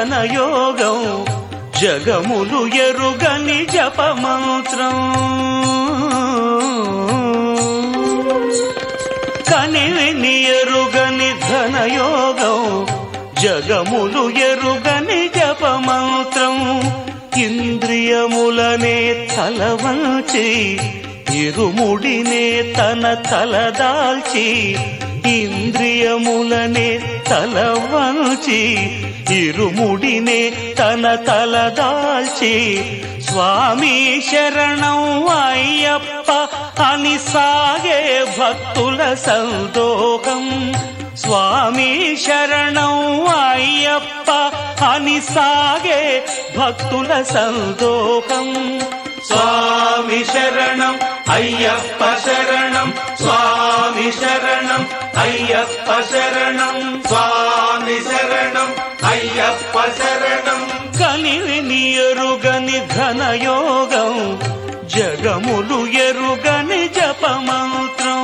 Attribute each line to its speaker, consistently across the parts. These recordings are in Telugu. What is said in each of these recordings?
Speaker 1: ఘనయోగం జగములు ఎరుగని జపమంత్రం కనివిని ఎరుగని ఘనయోగం జగములు ఎరుగని జపమంత్రం ఇంద్రియములనే తలవంచి ఇరుముడినే తన తలదాల్చి ఇంద్రియములనే తలవంచి ఇరుముడినే తన తలదాల్చి స్వామి శరణం అయ్యప్ప అని సాగే భక్తుల సందోహం స్వామి శరణం అయ్యప్ప అని సాగే భక్తుల సందోహం స్వామి శరణం అయ్యప్ప శరణం స్వామి శరణం అయ్యప్ప శరణం స్వామి శరణం అయ్యప్ప శరణం కనివిని ఎరుగని ఘనయోగం జగములు ఎరుగని జపమంత్రం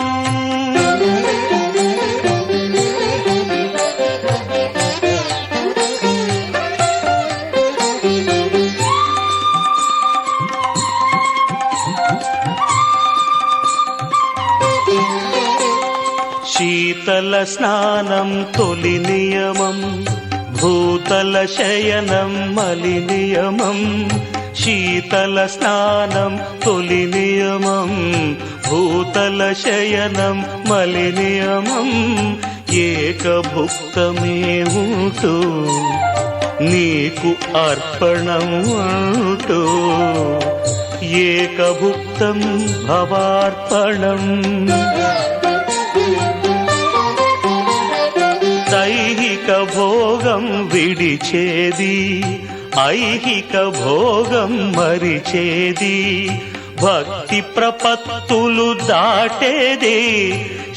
Speaker 1: శీతల స్నానం తొలి నియమం భూతల శయనం మలి నియమం శీతల స్నానం తొలి నియమం భూతల శయనం మలి నియమం ఏకభుక్తమే ఉంటూ నీకు అర్పణం అంటూ ఏకభుక్తం భవార్పణం దైహిక భోగం విడిచేది ఐహిక భోగం మరిచేది భక్తి ప్రపత్తులు దాటేది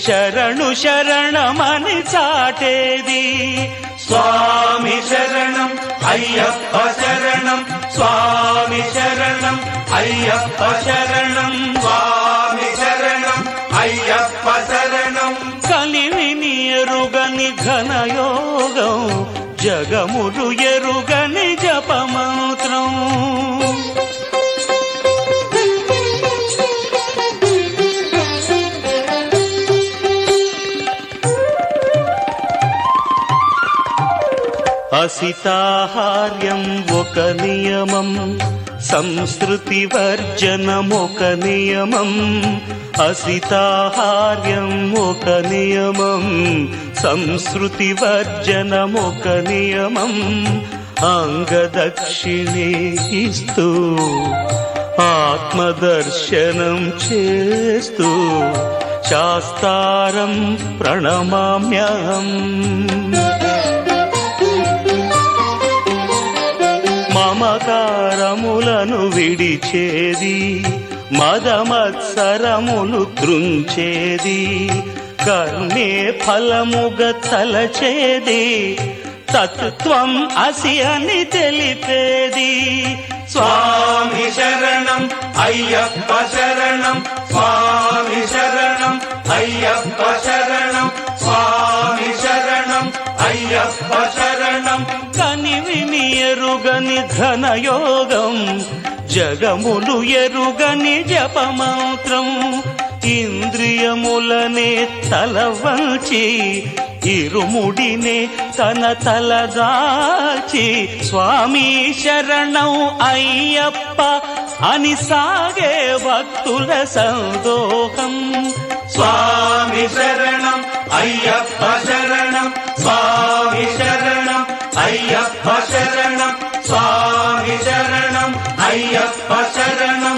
Speaker 1: శరణు శరణమని చాటేది స్వామి శరణం అయ్యప్ప శరణం స్వామి శరణం అయ్యప్ప శరణం స్వామి శరణం అయ్యప్ప శరణం కలివిని ఎరుగని ఘనయోగం జగములు ఎరుగని జపమంత్రం అసితాహార్యం ఒక నియమం సంస్కృతి వర్జనం ఒక నియమం అసితాహార్యం ఒక నియమం సంస్కృతి వర్జనం ఒక నియమం అంగదక్షిణే ఇస్తూ ఆత్మదర్శనం చేస్తూ శాస్త్రం ప్రణమామ్యహం మమకారములను విడిచేది మదమత్సరములు త్రుంచేది కర్మే ఫలముగ తలచేది తత్వం అసి అని తెలిపేది స్వామి శరణం అయ్యప్ప శరణం స్వామి శరణం అయ్యప్ప శరణం స్వామి శరణం అయ్యప్ప శరణం కనివిని ఎరుగని ఘనయోగం జగములు ఎరుగని జపమంత్రం ఇంద్రియములనే తలవంచి ఇరుముడినే తన తలదాచి స్వామి శరణం అయ్యప్ప అని సాగే భక్తుల సందోహం స్వామి శరణం అయ్యప్ప శరణం స్వామి శరణం అయ్యప్ప శరణం స్వామి శరణం అయ్యప్ప శరణం